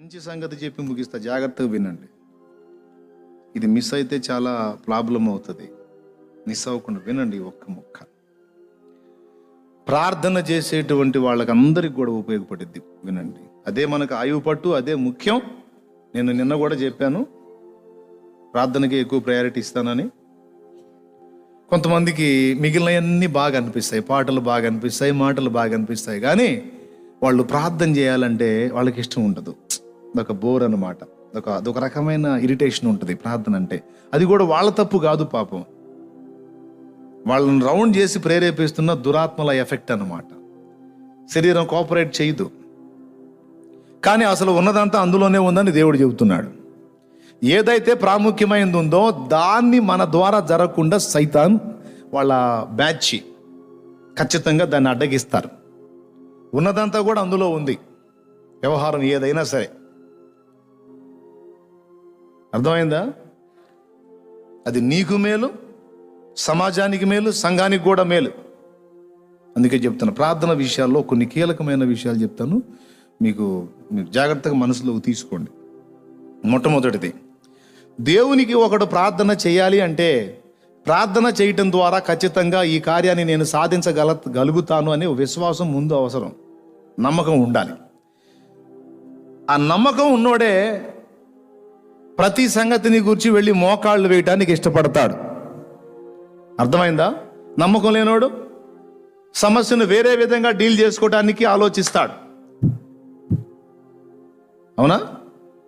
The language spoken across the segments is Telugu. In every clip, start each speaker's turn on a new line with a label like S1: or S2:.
S1: మంచి సంగతి చెప్పి ముగిస్తా, జాగ్రత్తగా వినండి. ఇది మిస్ అయితే చాలా ప్రాబ్లం అవుతుంది. మిస్ అవ్వకుండా వినండి ఒక్క ముక్క. ప్రార్థన చేసేటువంటి వాళ్ళకందరికి కూడా ఉపయోగపడుద్ది. వినండి, అదే మనకు ఆయువు పట్టు, అదే ముఖ్యం. నేను నిన్న కూడా చెప్పాను, ప్రార్థనకి ఎక్కువ ప్రయారిటీ ఇస్తానని. కొంతమందికి మిగిలినవన్నీ బాగా అనిపిస్తాయి, పాటలు బాగా అనిపిస్తాయి, మాటలు బాగా అనిపిస్తాయి, కానీ వాళ్ళు ప్రార్థన చేయాలంటే వాళ్ళకి ఇష్టం ఉండదు. అదొక బోర్ అన్నమాట. అదొక రకమైన ఇరిటేషన్ ఉంటుంది ప్రార్థన అంటే. అది కూడా వాళ్ళ తప్పు కాదు పాపం, వాళ్ళని రౌండ్ చేసి ప్రేరేపిస్తున్న దురాత్మల ఎఫెక్ట్ అన్నమాట. శరీరం కోఆపరేట్ చేయదు, కానీ అసలు ఉన్నదంతా అందులోనే ఉందని దేవుడు చెబుతున్నాడు. ఏదైతే ప్రాముఖ్యమైనది ఉందో దాన్ని మన ద్వారా జరగకుండా సైతాన్ వాళ్ళ బ్యాచ్ ఖచ్చితంగా దాన్ని అడ్డగిస్తారు. ఉన్నదంతా కూడా అందులో ఉంది, వ్యవహారం ఏదైనా సరే. అర్థమైందా? అది నీకు మేలు, సమాజానికి మేలు, సంఘానికి కూడా మేలు. అందుకే చెప్తాను, ప్రార్థన విషయాల్లో కొన్ని కీలకమైన విషయాలు చెప్తాను, మీరు జాగ్రత్తగా మనసులోకి తీసుకోండి. మొట్టమొదటిది, దేవునికి ఒకడు ప్రార్థన చేయాలి అంటే ప్రార్థన చేయటం ద్వారా ఖచ్చితంగా ఈ కార్యాన్ని నేను సాధించగలుగుతాను అనే విశ్వాసం ముందు అవసరం, నమ్మకం ఉండాలి. ఆ నమ్మకం ఉన్నోడే ప్రతి సంగతిని గురించి వెళ్ళి మోకాళ్ళు వేయటానికి ఇష్టపడతాడు. అర్థమైందా? నమ్మకం లేనోడు సమస్యను వేరే విధంగా డీల్ చేసుకోవడానికి ఆలోచిస్తాడు. అవునా?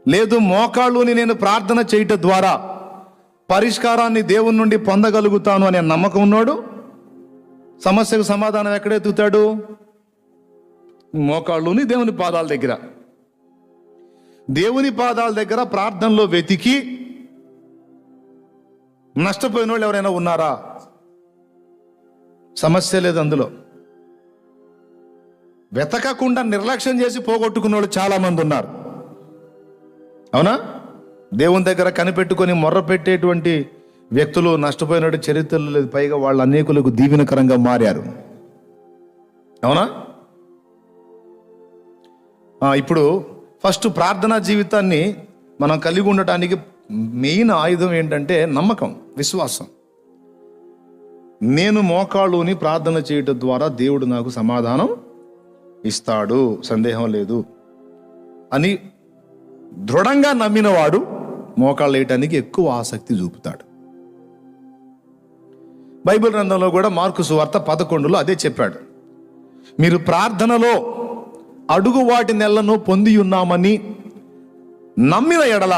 S1: లేదు, మోకాళ్ళుని నేను ప్రార్థన చేయటం ద్వారా పరిష్కారాన్ని దేవుని నుండి పొందగలుగుతాను అనే నమ్మకం ఉన్నాడు సమస్యకు సమాధానం ఎక్కడ ఎత్తుతాడు? మోకాళ్ళుని దేవుని పాదాల దగ్గర. దేవుని పాదాల దగ్గర ప్రార్థనలో వెతికి నష్టపోయిన వాళ్ళు ఎవరైనా ఉన్నారా? సమస్య లేదు అందులో. వెతకకుండా నిర్లక్ష్యం చేసి పోగొట్టుకున్న వాళ్ళు చాలా మంది ఉన్నారు. అవునా? దేవుని దగ్గర కనిపెట్టుకొని మొర్ర పెట్టేటువంటి వ్యక్తులు నష్టపోయినట్టు చరిత్రలు లేదు, పైగా వాళ్ళు అనేకులకు దీవెనకరంగా మారారు. అవునా? ఇప్పుడు ఫస్ట్ ప్రార్థనా జీవితాన్ని మనం కలిగి ఉండటానికి మెయిన్ ఆయుధం ఏంటంటే నమ్మకం, విశ్వాసం. నేను మోకాళ్ళుని ప్రార్థన చేయటం ద్వారా దేవుడు నాకు సమాధానం ఇస్తాడు, సందేహం లేదు అని దృఢంగా నమ్మినవాడు మోకాళ్ళు వేయటానికి ఎక్కువ ఆసక్తి చూపుతాడు. బైబిల్ గ్రంథంలో కూడా మార్కు సువార్త 11లో అదే చెప్పాడు. మీరు ప్రార్థనలో అడుగు వాటి నెలను పొంది ఉన్నామని నమ్మిన ఎడల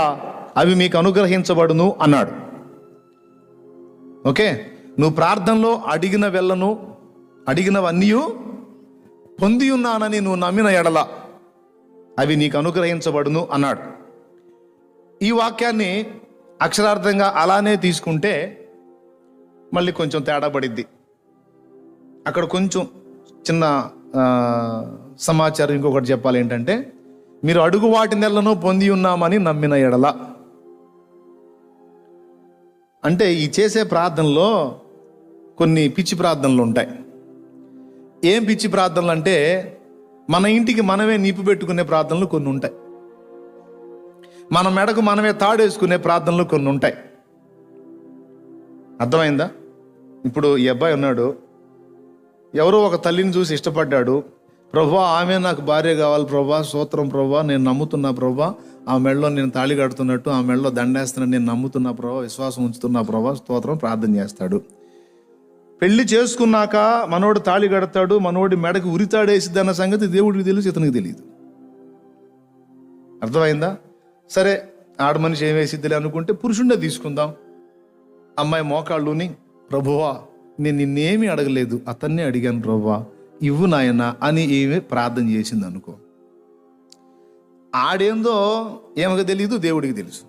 S1: అవి మీకు అనుగ్రహించబడును అన్నాడు. ఓకే, నువ్వు ప్రార్థనలో అడిగినవన్నీ పొంది ఉన్నానని నువ్వు నమ్మిన ఎడల అవి నీకు అనుగ్రహించబడును అన్నాడు. ఈ వాక్యాన్ని అక్షరార్థంగా అలానే తీసుకుంటే మళ్ళీ కొంచెం తేడా పడిద్ది. అక్కడ కొంచెం చిన్న సమాచారం ఇంకొకటి చెప్పాలి. ఏంటంటే, మీరు అడుగు వాటి నెలను పొంది ఉన్నామని నమ్మిన ఎడల అంటే ఈ చేసే ప్రార్థనలో కొన్ని పిచ్చి ప్రార్థనలు ఉంటాయి. ఏం పిచ్చి ప్రార్థనలు అంటే, మన ఇంటికి మనమే నిప్పు పెట్టుకునే ప్రార్థనలు కొన్ని ఉంటాయి, మన మెడకు మనమే తాడేసుకునే ప్రార్థనలు కొన్ని ఉంటాయి. అర్థమైందా? ఇప్పుడు ఈ అబ్బాయి ఉన్నాడు, ఎవరో ఒక తల్లిని చూసి ఇష్టపడ్డాడు. ప్రభా, ఆమె నాకు భార్య కావాలి ప్రభా, స్తోత్రం ప్రభా, నేను నమ్ముతున్నా ప్రభా, ఆ మెడలో నేను తాళి కడుతున్నట్టు ఆ మెడలో దండేస్తున్నట్టు నేను నమ్ముతున్నా ప్రభా, విశ్వాసం ఉంచుతున్నా ప్రభా, స్తోత్రం, ప్రార్థన చేస్తాడు. పెళ్లి చేసుకున్నాక మనోడు తాళి కడతాడు, మనోడి మెడకు ఉరితాడేసిద్ది అన్న సంగతి దేవుడికి తెలుసు, ఇతనికి తెలియదు. అర్థమైందా? సరే, ఆడ మనిషి ఏం వేసిద్దిలే అనుకుంటే పురుషుండే తీసుకుందాం. అమ్మాయి మోకాళ్ళుని, ప్రభువా నేను నిన్నేమీ అడగలేదు, అతన్నే అడిగాను ప్రభువా, ఇవ్వు నాయన అని ఏమి ప్రార్థన చేసింది అనుకో. ఆడేందో ఏమగా తెలియదు, దేవుడికి తెలుసు.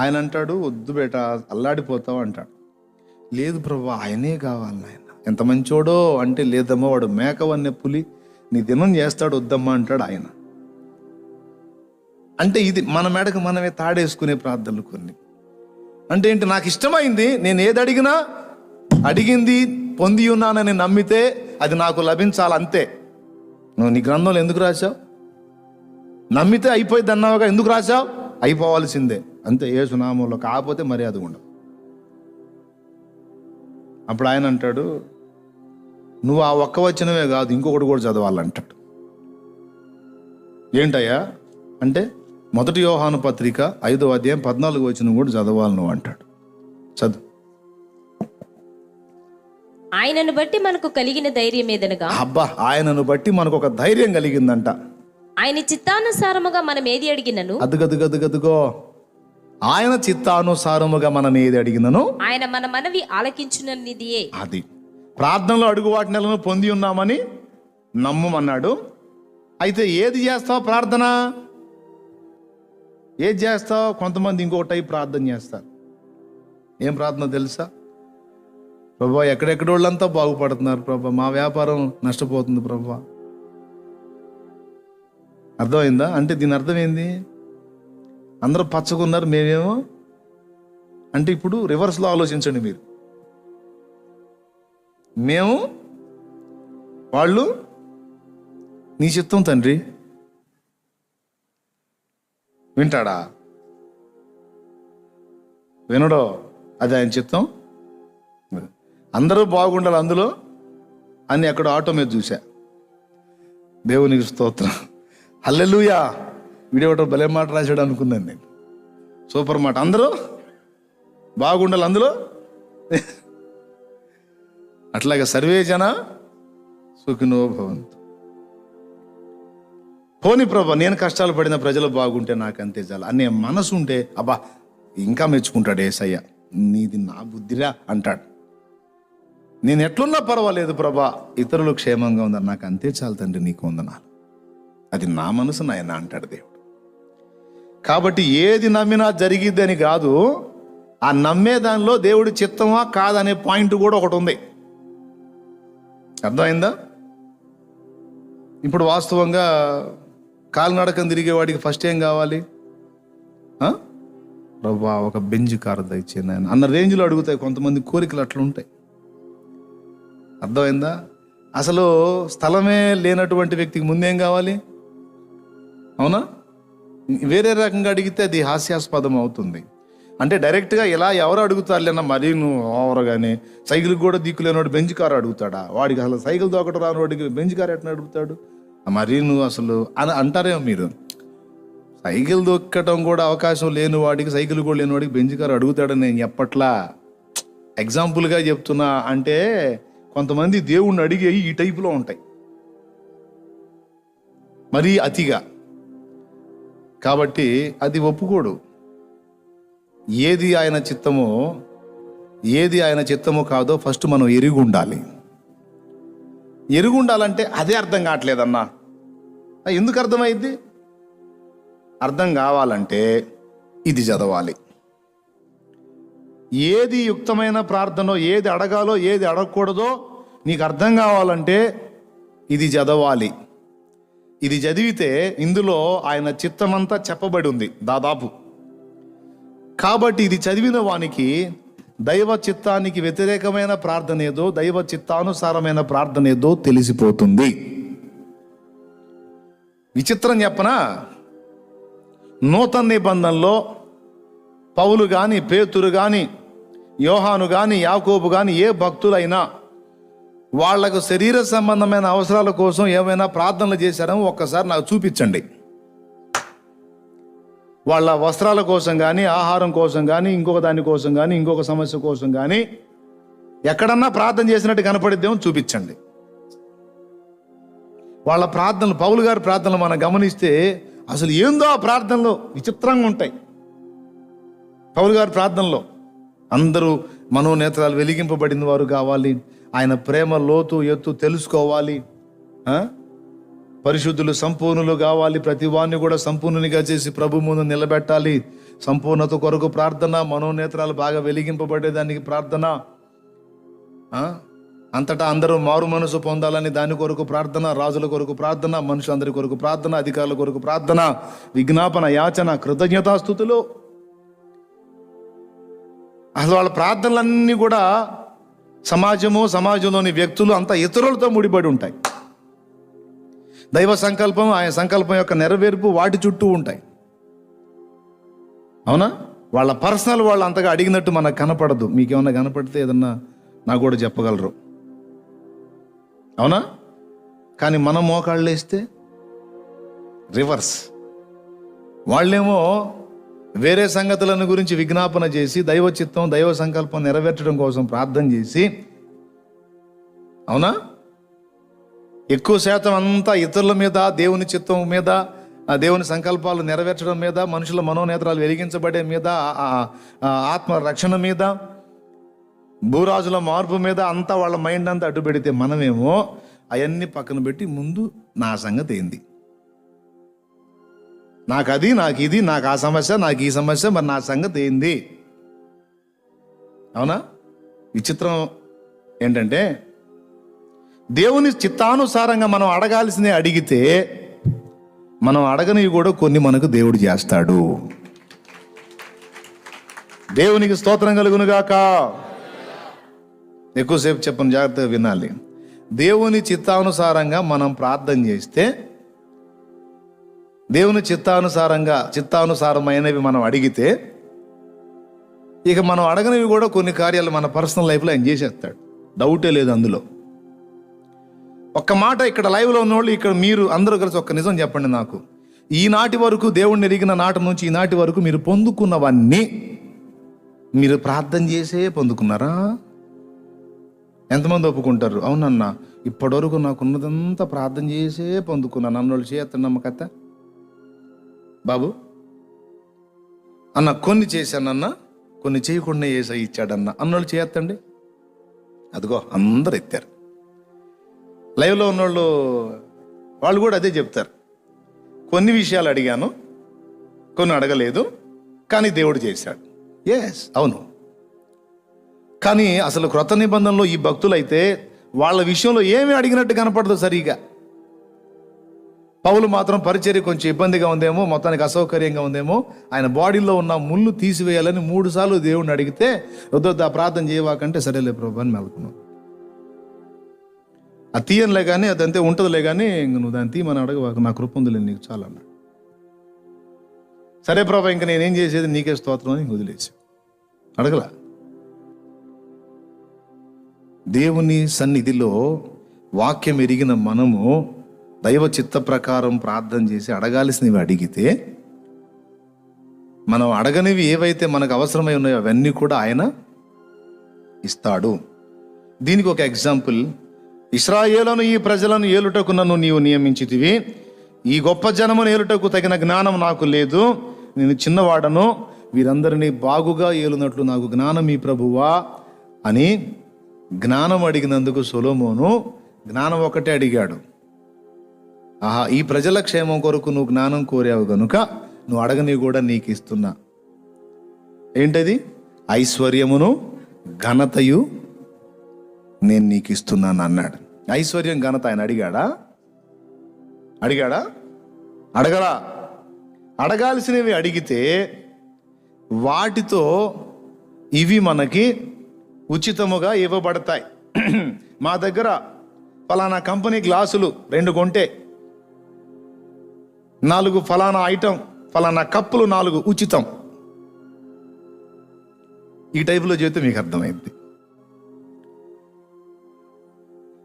S1: ఆయన అంటాడు, వద్దు బేట అల్లాడిపోతావు అంటాడు. లేదు ప్రభువా ఆయనే కావాలి నాయన, ఎంత మంచోడో అంటే, లేదమ్మా వాడు మేకవన్నే పులి, నీ దినం చేస్తాడు, వద్దమ్మా అంటాడు ఆయన. అంటే ఇది మన మెడకు మనమే తాడేసుకునే ప్రార్థనలు కొన్ని. అంటే ఏంటి? నాకు ఇష్టమైంది, నేను ఏది అడిగినా అడిగింది పొంది ఉన్నానని నమ్మితే అది నాకు లభించాలంతే. నువ్వు నీ గ్రంథంలో ఎందుకు రాశావు? నమ్మితే అయిపోయింది అన్నావుగా, ఎందుకు రాశావు? అయిపోవాల్సిందే అంతే, యేసు నామంలో, కాకపోతే మర్యాద ఉండదు. అప్పుడు ఆయన అంటాడు, నువ్వు ఆ ఒక్క వచనమే కాదు ఇంకొకటి కూడా చదవాలంటాడు. ఏంటయ్యా అంటే, 1 యోహాను పత్రిక 5వ అధ్యాయం 14వ వచనం కూడా చదవాలి నువ్వు అంటాడు. చదువు.
S2: ఆయనను బట్టి మనకు కలిగిన ధైర్యం ఏదనగా,
S1: అబ్బా, ఆయనను బట్టి మనకు ఒక ధైర్యం కలిగిందంట.
S2: ఆయన చిత్తానుసారముగా మనం ఏది అడిగినను,
S1: అదుగదుగదుగదుగో, ఆయన చిత్తానుసారముగా మనం ఏది అడిగినను
S2: ఆయన మన మనవి ఆలకించుననిదియే.
S1: అది ప్రార్థనలో అడుగు వాటినలను పొంది ఉన్నామని నమ్మమన్నాడు. అయితే ఏది చేస్తావు ప్రార్థన? ఏది చేస్తావు? కొంతమంది ఇంకొక టైప్ ప్రార్థన చేస్తారు. ఏం ప్రార్థన తెలుసా? ప్రభా, ఎక్కడెక్కడ వాళ్ళంతా బాగుపడుతున్నారు ప్రభా, మా వ్యాపారం నష్టపోతుంది ప్రభా. అర్థమైందా? అంటే దీని అర్థం ఏంది? అందరూ పచ్చకున్నారు, మేమేమో అంటే, ఇప్పుడు రివర్స్లో ఆలోచించండి మీరు. మేము, వాళ్ళు నీ చిత్తం తండ్రి. వింటాడా? వినడో? అది ఆయన చిత్తం. అందరూ బాగుండాలి అందులో అని అక్కడ ఆటో మీద చూసా. దేవునికి స్తోత్రం, హల్లెలూయా. వీడియో ఒకటి భలే మాట రాశాడు అనుకున్నాను నేను, సూపర్ మాట. అందరూ బాగుండాలి అందులో. అట్లాగే సర్వే జన సుఖినో భవంతు. పోని ప్రభా, నేను కష్టాలు పడిన ప్రజలు బాగుంటే నాకు అంతే చాలు అనే మనసు ఉంటే, అబ్బా ఇంకా మెచ్చుకుంటాడు యేసయ్య. నీది నా బుద్ధిరా అంటాడు. నేను ఎట్లున్నా పర్వాలేదు ప్రభా, ఇతరులు క్షేమంగా ఉందని నాకు అంతే చాలు తండ్రి, నీకు వందనాలు. అది నా మనసు నాయన అంటాడు దేవుడు. కాబట్టి ఏది నమ్మినా జరిగిద్దని కాదు, ఆ నమ్మే దానిలో దేవుడి చిత్తమా కాదనే పాయింట్ కూడా ఒకటి ఉంది. అర్థమైందా? ఇప్పుడు వాస్తవంగా కాలినడకం తిరిగేవాడికి ఫస్ట్ ఏం కావాలి? ప్రభా, ఒక బెంజ్ కారు దయచేయండి ఆయన అన్న రేంజ్లో అడుగుతాయి కొంతమంది కోరికలు. అట్లా ఉంటాయి. అర్థమైందా? అసలు స్థలమే లేనటువంటి వ్యక్తికి ముందేం కావాలి? అవునా? వేరే రకంగా అడిగితే అది హాస్యాస్పదం అవుతుంది. అంటే డైరెక్ట్గా ఇలా ఎవరు అడుగుతారులేనా, మరీ నువ్వు ఓవరగానే. సైకిల్కి కూడా దిక్కులేనివాడు బెంచ్ కారు అడుగుతాడా? వాడికి అసలు సైకిల్ దొక్కటం రాని వాడికి బెంచ్ కారు ఎట్లా అడుగుతాడు? మరీ నువ్వు అసలు అని అంటారేమో మీరు. సైకిల్ దొక్కటం కూడా అవకాశం లేని వాడికి, సైకిల్ కూడా లేని వాడికి బెంచ్ కారు అడుగుతాడని నేను ఎప్పట్లా ఎగ్జాంపుల్గా చెప్తున్నా. అంటే కొంతమంది దేవుణ్ణి అడిగే ఈ టైపులో ఉంటాయి, మరీ అతిగా. కాబట్టి అది ఒప్పుకోడు. ఏది ఆయన చిత్తమో, ఏది ఆయన చిత్తమో కాదో ఫస్ట్ మనం ఎరిగుండాలి. ఎరుగుండాలంటే అదే అర్థం కావట్లేదన్నా. ఎందుకు అర్థమైంది? అర్థం కావాలంటే ఇది చదవాలి. ఏది యుక్తమైన ప్రార్థనో, ఏది అడగాలో, ఏది అడగకూడదో నీకు అర్థం కావాలంటే ఇది చదవాలి. ఇది చదివితే ఇందులో ఆయన చిత్తమంతా చెప్పబడి ఉంది దాదాపు. కాబట్టి ఇది చదివిన వానికి దైవ చిత్తానికి వ్యతిరేకమైన ప్రార్థన ఏదో, దైవ చిత్తానుసారమైన ప్రార్థన ఏదో తెలిసిపోతుంది. విచిత్రం చెప్పనా? నూతన నిబంధనలో పౌలు కానీ, పేతురు కానీ, యోహాను కానీ, యాకోబు కానీ, ఏ భక్తులైనా వాళ్లకు శరీర సంబంధమైన అవసరాల కోసం ఏమైనా ప్రార్థనలు చేశారో ఒక్కసారి నాకు చూపించండి. వాళ్ళ వస్త్రాల కోసం కానీ, ఆహారం కోసం కానీ, ఇంకొక దాని కోసం కానీ, ఇంకొక సమస్య కోసం కానీ ఎక్కడన్నా ప్రార్థన చేసినట్టు కనపడిద్దేమో చూపించండి. వాళ్ళ ప్రార్థనలు, పౌలు గారి ప్రార్థనలు మనం గమనిస్తే అసలు ఏందో ఆ ప్రార్థనలో విచిత్రంగా ఉంటాయి. పౌలు గారి ప్రార్థనలో అందరూ మనోనేత్రాలు వెలిగింపబడిన వారు కావాలి, ఆయన ప్రేమ లోతు ఎత్తు తెలుసుకోవాలి, పరిశుద్ధులు సంపూర్ణులు కావాలి, ప్రతి వారిని కూడా సంపూర్ణునిగా చేసి ప్రభు ముందు నిలబెట్టాలి. సంపూర్ణత కొరకు ప్రార్థన, మనోనేత్రాలు బాగా వెలిగింపబడేదానికి ప్రార్థన, అంతటా అందరూ మారు మనసు పొందాలని దాని కొరకు ప్రార్థన, రాజుల కొరకు ప్రార్థన, మనుషులందరి కొరకు ప్రార్థన, అధికారుల కొరకు ప్రార్థన, విజ్ఞాపన, యాచన, కృతజ్ఞతాస్తుతులు. అసలు వాళ్ళ ప్రార్థనలన్నీ కూడా సమాజంలోని వ్యక్తులు అంతా ఇతరులతో ముడిపడి ఉంటాయి. దైవ సంకల్పం, ఆయన సంకల్పం యొక్క నెరవేర్పు వాటి చుట్టూ ఉంటాయి. అవునా? వాళ్ళ పర్సనల్ వాళ్ళు అంతగా అడిగినట్టు మనకు కనపడదు. మీకేమన్నా కనపడితే ఏదన్నా నాకు కూడా చెప్పగలరు. అవునా? కానీ మనం మోకాళ్ళు వేస్తే రివర్స్. వాళ్ళేమో వేరే సంగతులను గురించి విజ్ఞాపన చేసి దైవ చిత్తం, దైవ సంకల్పం నెరవేర్చడం కోసం ప్రార్థన చేసి, అవునా, ఎక్కువ శాతం అంతా ఇతరుల మీద, దేవుని చిత్తం మీద, దేవుని సంకల్పాలు నెరవేర్చడం మీద, మనుషుల మనోనేత్రాలు వెలిగించబడే మీద, ఆత్మ రక్షణ మీద, భూరాజుల మార్పు మీద అంతా వాళ్ళ మైండ్ అంతా అడ్డు పెడితే మనమేమో అవన్నీ పక్కన పెట్టి ముందు నా సంగతి ఏంది, నాకు అది, నాకు ఇది, నాకు ఆ సమస్య, నాకు ఈ సమస్య, మరి నా సంగతి ఏంది? అవునా? విచిత్రం ఏంటంటే దేవుని చిత్తానుసారంగా మనం అడగాల్సిందే అడిగితే, మనం అడగనివి కూడా కొన్ని మనకు దేవుడు చేస్తాడు. దేవునికి స్తోత్రం కలుగునుగాక. ఎక్కువసేపు చెప్పను, జాగ్రత్తగా వినాలి. దేవుని చిత్తానుసారంగా మనం ప్రార్థన చేస్తే, దేవుని చిత్తానుసారమైనవి మనం అడిగితే, ఇక మనం అడగనివి కూడా కొన్ని కార్యాలు మన పర్సనల్ లైఫ్లో ఆయన చేసేస్తాడు. డౌటే లేదు అందులో. ఒక్క మాట ఇక్కడ లైవ్లో ఉన్నవాళ్ళు, ఇక్కడ మీరు అందరూ కలిసి ఒక్క నిజం చెప్పండి నాకు. ఈనాటి వరకు, దేవుణ్ణి ఎరిగిన నాటి నుంచి ఈనాటి వరకు మీరు పొందుకున్నవన్నీ మీరు ప్రార్థన చేసే పొందుకున్నారా? ఎంతమంది ఒప్పుకుంటారు? అవునన్నా, ఇప్పటివరకు నాకున్నదంతా ప్రార్థన చేసే పొందుకున్నాను అన్నోళ్ళు చేయొద్దండి. నమ్మకత్త బాబు అన్న, కొన్ని చేశానన్నా, కొన్ని చేయకుండా ఏసై ఇచ్చాడన్న అన్నోళ్ళు చేయొద్దండి. అదిగో అందరు ఎత్తారు. లైవ్లో ఉన్నోళ్ళు వాళ్ళు కూడా అదే చెప్తారు. కొన్ని విషయాలు అడిగాను, కొన్ని అడగలేదు, కానీ దేవుడు చేశాడు. ఎస్, అవును. కానీ అసలు క్రొత్త నిబంధనలో ఈ భక్తులైతే వాళ్ళ విషయంలో ఏమీ అడిగినట్టు కనపడదు సరిగా. పౌలు మాత్రం పరిచర్య కొంచెం ఇబ్బందిగా ఉందేమో, మొత్తానికి అసౌకర్యంగా ఉందేమో, ఆయన బాడీలో ఉన్న ముళ్ళు తీసివేయాలని 3 సార్లు దేవుడిని అడిగితే, వద్దు ఆ ప్రార్థన చేయవాకంటే, సరేలే ప్రభు అని మెలుకున్నాం. అది తీయనులే కానీ, అదంతే ఉంటుందిలే కానీ, ఇంక నువ్వు దాన్ని తీయమని అడగవాక, నా కృప ఉందిలే నీకు చాలా అన్నాడు. సరే ప్రభు, ఇంక నేనేం చేసేది, నీకే స్తోత్రం అని వదిలేసి అడగలా. దేవుని సన్నిధిలో వాక్యం ఎరిగిన మనము దైవ చిత్త ప్రకారం ప్రార్థన చేసి అడగాల్సినవి అడిగితే, మనం అడగనివి ఏవైతే మనకు అవసరమై ఉన్నాయో అవన్నీ కూడా ఆయన ఇస్తాడు. దీనికి ఒక ఎగ్జాంపుల్, ఇశ్రాయేలును ఈ ప్రజలను ఏలుటకు నన్ను నీవు నియమించితివి, ఈ గొప్ప జనమును ఏలుటకు తగిన జ్ఞానం నాకు లేదు, నేను చిన్నవాడను, వీరందరినీ బాగుగా ఏలునట్లు నాకు జ్ఞానం ఈ ప్రభువా అని జ్ఞానం అడిగినందుకు సొలొమోను జ్ఞానం ఒకటే అడిగాడు. ఆహా, ఈ ప్రజల క్షేమం కొరకు నువ్వు జ్ఞానం కోరావు గనుక నువ్వు అడగని కూడా నీకు ఇస్తున్నా. ఏంటది? ఐశ్వర్యమును ఘనతయు నేను నీకు ఇస్తున్నాను అన్నాడు. ఐశ్వర్యం ఘనత ఆయన అడిగాడా? అడగలా. అడగాల్సినవి అడిగితే వాటితో ఇవి మనకి ఉచితముగా ఇవ్వబడతాయి. మా దగ్గర ఫలానా కంపెనీ గ్లాసులు 2 కొంటే 4 ఫలానా ఐటమ్, ఫలానా కప్పులు 4 ఉచితం. ఈ టైపులో చేస్తే మీకు అర్థమైంది.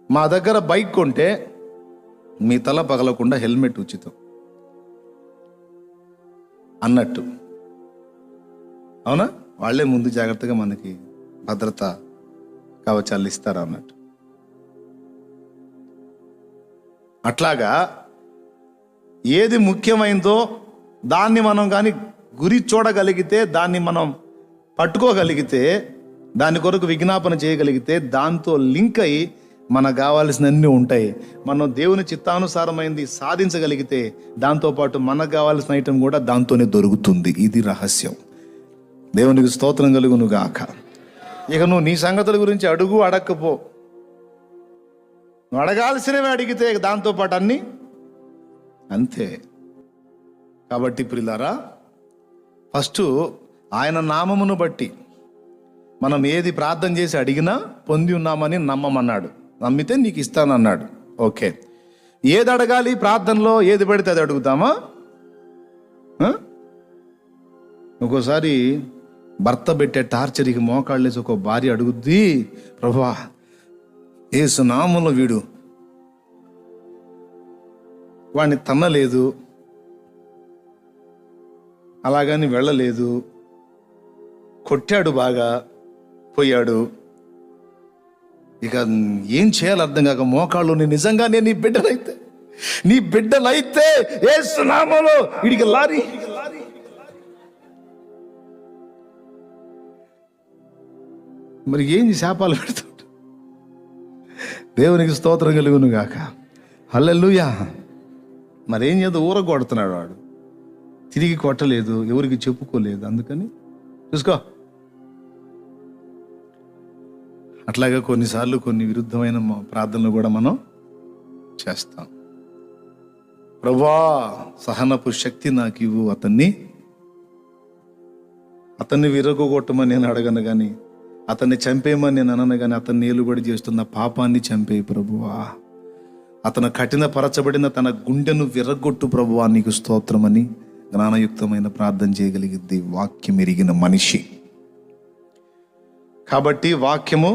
S1: మా దగ్గర బైక్ కొంటే మీ తల పగలకుండా హెల్మెట్ ఉచితం అన్నట్టు. అవునా? వాళ్ళే ముందు జాగ్రత్తగా మనకి భద్రత కవచాలు ఇస్తారు అన్నట్టు. అట్లాగా ఏది ముఖ్యమైందో దాన్ని మనం కానీ గురి చూడగలిగితే, దాన్ని మనం పట్టుకోగలిగితే, దాని కొరకు విజ్ఞాపన చేయగలిగితే, దాంతో లింక్ అయి మనకు కావాల్సినవన్నీ ఉంటాయి. మనం దేవుని చిత్తానుసారమైంది సాధించగలిగితే దాంతోపాటు మనకు కావాల్సిన ఐటమ్ కూడా దాంతోనే దొరుకుతుంది. ఇది రహస్యం. దేవునికి స్తోత్రం కలుగును గాక. ఇక నువ్వు నీ సంగతుల గురించి అడుగు, అడక్కపో. నువ్వు అడగాల్సినవి అడిగితే దాంతోపాటు అన్నీ అంతే. కాబట్టి ప్రియులారా, ఫస్ట్ ఆయన నామమును బట్టి మనం ఏది ప్రార్థన చేసి అడిగినా పొంది ఉన్నామని నమ్మమన్నాడు. నమ్మితే నీకు ఇస్తానన్నాడు. ఓకే, ఏది అడగాలి ప్రార్థనలో? ఏది పెడితే అది అడుగుతామా? ఒక్కోసారి భర్త పెట్టే టార్చర్కి మోకాళ్ళేసి ఒక భార్య అడుగుద్ది, ప్రభువా యేసు నామములో వీడు వాడిని తన్నలేదు, అలాగని వెళ్ళలేదు, కొట్టాడు, బాగా పోయాడు, ఇక ఏం చేయాలి అర్థం కాక మోకాళ్ళు, నిజంగా నేను నీ బిడ్డలైతే యేసు నామములో వీడికి లారీ. మరి ఏం శాపాలు పెడుతుంట? దేవునికి స్తోత్రం కలుగును గాక. హల్లెలూయా. మరేం చేద్దాం, ఊరగొడుతున్నాడు వాడు, తిరిగి కొట్టలేదు, ఎవరికి చెప్పుకోలేదు, అందుకని చూసుకో. అట్లాగా కొన్నిసార్లు కొన్ని విరుద్ధమైన ప్రార్థనలు కూడా మనం చేస్తాం. ప్రభువా సహనపు శక్తి నాకు ఇవ్వు, అతన్ని విరగొట్టమని నేను అడగను కానీ, అతన్ని చంపేయమని నేను అనను కానీ, అతన్ని ఏలుబడి చేస్తున్న పాపాన్ని చంపేయి ప్రభువా, అతను కఠినపరచబడిన తన గుండెను విరగొట్టు ప్రభువా, నీకు స్తోత్రమని జ్ఞానయుక్తమైన ప్రార్థన చేయగలిగింది వాక్యం ఎరిగిన మనిషి. కాబట్టి వాక్యము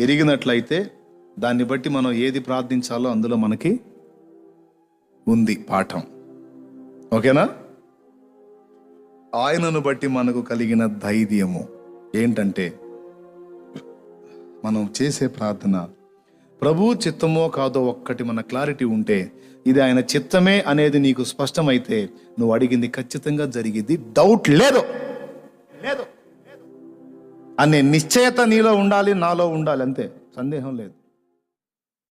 S1: ఎరిగినట్లయితే దాన్ని బట్టి మనం ఏది ప్రార్థించాలో అందులో మనకి ఉంది పాఠం. ఓకేనా? ఆయనను బట్టి మనకు కలిగిన ధైర్యము ఏంటంటే, మనం చేసే ప్రార్థన ప్రభు చిత్తమో కాదో ఒక్కటి మన క్లారిటీ ఉంటే, ఇది ఆయన చిత్తమే అనేది నీకు స్పష్టమైతే, నువ్వు అడిగింది ఖచ్చితంగా జరిగింది, డౌట్ లేదు అనే నిశ్చయత నీలో ఉండాలి, నాలో ఉండాలి, అంతే, సందేహం లేదు.